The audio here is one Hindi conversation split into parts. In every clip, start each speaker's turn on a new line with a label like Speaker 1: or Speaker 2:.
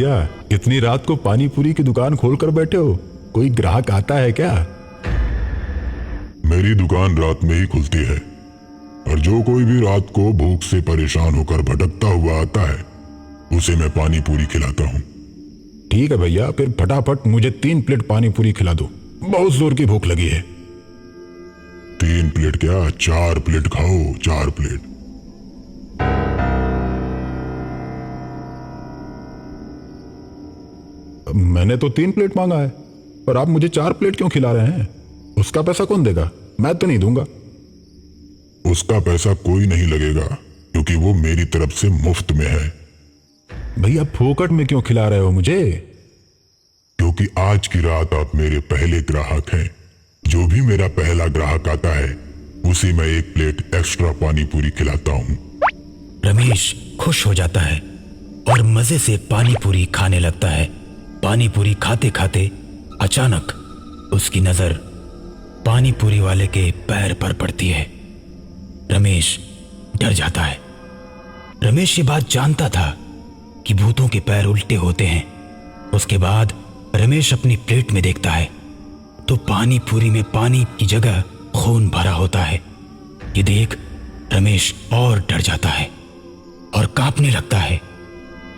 Speaker 1: भैया, इतनी रात को पानी पूरी की दुकान खोल कर बैठे हो? कोई ग्राहक आता है क्या?
Speaker 2: मेरी दुकान रात में ही खुलती है और जो कोई भी रात को भूख से परेशान होकर भटकता हुआ आता है उसे मैं पानी पूरी खिलाता हूँ।
Speaker 1: ठीक है भैया, फिर फटाफट मुझे 3 प्लेट पानी पूरी खिला दो, बहुत जोर की भूख लगी है।
Speaker 2: 3 प्लेट क्या, 4 प्लेट खाओ, 4 प्लेट।
Speaker 1: मैंने तो 3 प्लेट मांगा है, पर आप मुझे 4 प्लेट क्यों खिला रहे हैं? उसका पैसा कौन देगा? मैं तो नहीं दूंगा।
Speaker 2: उसका पैसा कोई नहीं लगेगा क्योंकि वो मेरी तरफ से मुफ्त में है।
Speaker 1: भैया, फोकट में क्यों खिला रहे हो मुझे?
Speaker 2: क्योंकि आज की रात आप मेरे पहले ग्राहक हैं। जो भी मेरा पहला ग्राहक आता है उसे मैं 1 प्लेट एक्स्ट्रा पानी पूरी खिलाता हूँ।
Speaker 3: रमेश खुश हो जाता है और मजे से पानी पूरी खाने लगता है। पानी पूरी खाते खाते अचानक उसकी नजर पानी पूरी वाले के पैर पर पड़ती है। रमेश डर जाता है। रमेश ये बात जानता था कि भूतों के पैर उल्टे होते हैं। उसके बाद रमेश अपनी प्लेट में देखता है तो पानी पूरी में पानी की जगह खून भरा होता है। ये देख रमेश और डर जाता है और कांपने लगता है।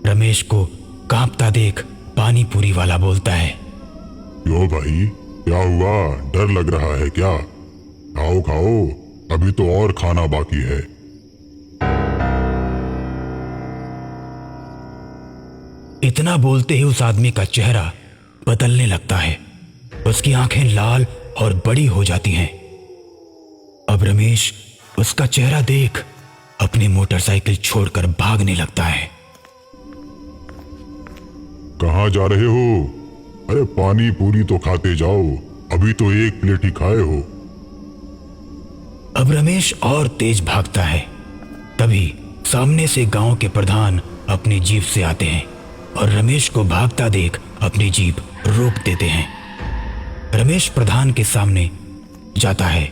Speaker 3: रमेश को कांपता देख पानी पूरी वाला बोलता है,
Speaker 2: क्यों भाई, क्या हुआ? डर लग रहा है क्या? खाओ खाओ, अभी तो और खाना बाकी है।
Speaker 3: इतना बोलते ही उस आदमी का चेहरा बदलने लगता है। उसकी आंखें लाल और बड़ी हो जाती हैं। अब रमेश उसका चेहरा देख अपनी मोटरसाइकिल छोड़कर भागने लगता है।
Speaker 2: कहाँ जा रहे हो? अरे पानी पूरी तो खाते जाओ, अभी तो 1 प्लेट ही खाए हो।
Speaker 3: अब रमेश और तेज भागता है। तभी सामने से गांव के प्रधान अपनी जीप से आते हैं और रमेश को भागता देख अपनी जीप रोक देते हैं। रमेश प्रधान के सामने जाता है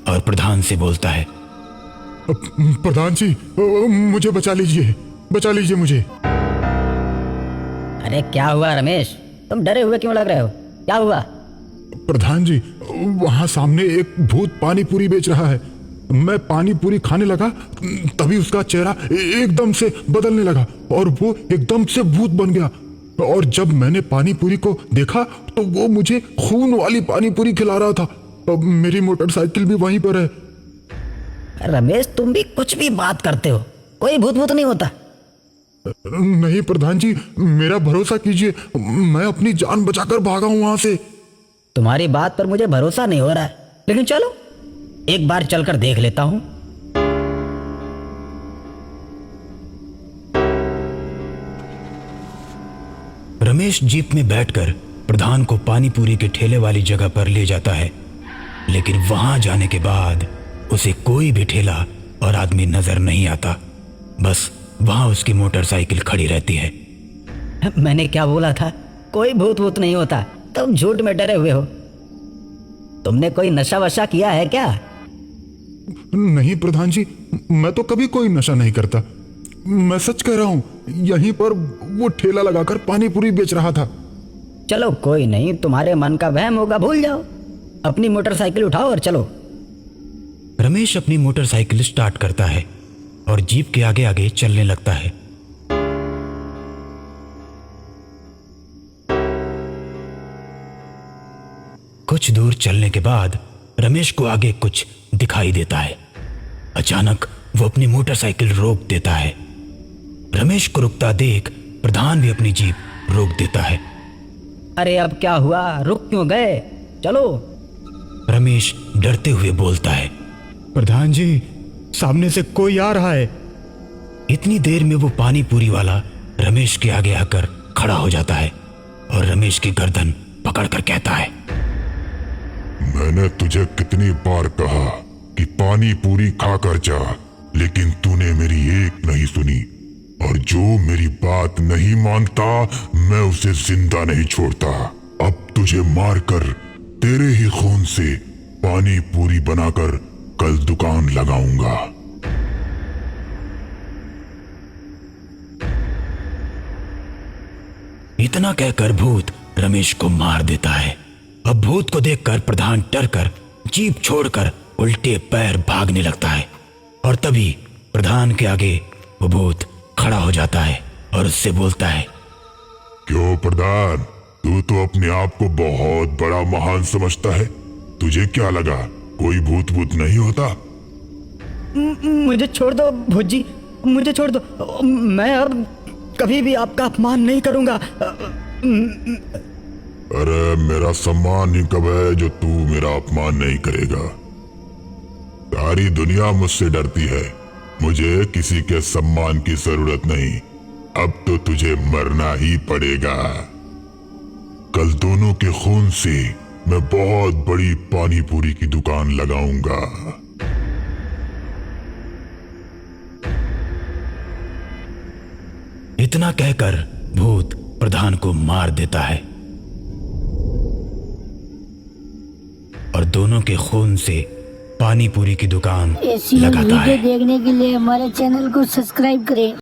Speaker 3: और प्रधान से बोलता है,
Speaker 1: प्रधान जी, मुझे बचा लीजिए मुझे।
Speaker 4: अरे क्या हुआ रमेश, तुम डरे हुए क्यों लग रहे हो? क्या हुआ?
Speaker 1: प्रधान जी, वहां सामने एक भूत पानी पूरी बेच रहा है। मैं पानी पूरी खाने लगा तभी उसका चेहरा एकदम से बदलने लगा और वो एकदम से भूत बन गया। और जब मैंने पानी पूरी को देखा तो वो मुझे खून वाली पानी पूरी खिला रहा था। अब मेरी मोटरसाइकिल भी वहीं पर है।
Speaker 4: रमेश, तुम भी कुछ भी बात करते हो, कोई भूत भूत नहीं होता।
Speaker 1: नहीं प्रधान जी, मेरा भरोसा कीजिए, मैं अपनी जान बचाकर भागा हूं वहां से।
Speaker 4: तुम्हारी बात पर मुझे भरोसा नहीं हो रहा है, लेकिन चलो एक बार चलकर देख लेता हूं।
Speaker 3: रमेश जीप में बैठकर प्रधान को पानी पूरी के ठेले वाली जगह पर ले जाता है। लेकिन वहां जाने के बाद उसे कोई भी ठेला और आदमी नजर नहीं आता। बस वहां उसकी मोटरसाइकिल खड़ी रहती है।
Speaker 4: मैंने क्या बोला था? कोई भूत भूत नहीं होता। तुम झूठ में डरे हुए हो। तुमने कोई नशा वशा किया है क्या?
Speaker 1: नहीं प्रधान जी, मैं तो कभी कोई नशा नहीं करता। मैं सच कह रहा हूं, यहीं पर वो ठेला लगाकर पानी पूरी बेच रहा था।
Speaker 4: चलो कोई नहीं, तुम्हारे मन का वहम होगा, भूल जाओ। अपनी मोटरसाइकिल उठाओ और चलो।
Speaker 3: रमेश अपनी मोटरसाइकिल स्टार्ट करता है और जीप के आगे आगे चलने लगता है। कुछ दूर चलने के बाद रमेश को आगे कुछ दिखाई देता है। अचानक वो अपनी मोटरसाइकिल रोक देता है। रमेश को रुकता देख प्रधान भी अपनी जीप रोक देता है।
Speaker 4: अरे अब क्या हुआ? रुक क्यों गए? चलो।
Speaker 3: रमेश डरते हुए बोलता है,
Speaker 1: प्रधान जी, सामने से कोई आ रहा है।
Speaker 3: इतनी देर में वो पानी पूरी वाला रमेश के आगे आकर खड़ा हो जाता है और रमेश की गर्दन पकड़कर कहता है,
Speaker 2: मैंने तुझे कितनी बार कहा कि पानी पूरी खाकर जा, लेकिन तूने मेरी एक नहीं सुनी। और जो मेरी बात नहीं मानता मैं उसे जिंदा नहीं छोड़ता। अब तुझे मारकर तेरे ही खून से पानी पूरी बनाकर कल दुकान लगाऊंगा।
Speaker 3: इतना कहकर भूत रमेश को मार देता है। अब भूत को देखकर प्रधान डरकर जीप छोड़कर उल्टे पैर भागने लगता है और तभी प्रधान के आगे वो भूत खड़ा हो जाता है और उससे बोलता है,
Speaker 2: क्यों प्रधान, तू तो अपने आप को बहुत बड़ा महान समझता है। तुझे क्या लगा कोई भूत भूत नहीं होता?
Speaker 4: मुझे छोड़ दो भूत जी, मुझे छोड़ दो। मैं अब कभी भी आपका अपमान नहीं करूंगा।
Speaker 2: अरे मेरा सम्मान ही कब है जो तू मेरा अपमान नहीं करेगा? सारी दुनिया मुझसे डरती है, मुझे किसी के सम्मान की जरूरत नहीं। अब तो तुझे मरना ही पड़ेगा। कल दोनों के खून से मैं बहुत बड़ी पानी पूरी की दुकान लगाऊंगा।
Speaker 3: इतना कहकर भूत प्रधान को मार देता है और दोनों के खून से पानी पूरी की दुकान
Speaker 5: ऐसी
Speaker 3: लगाता है।
Speaker 5: वीडियो देखने के लिए हमारे चैनल को सब्सक्राइब करें।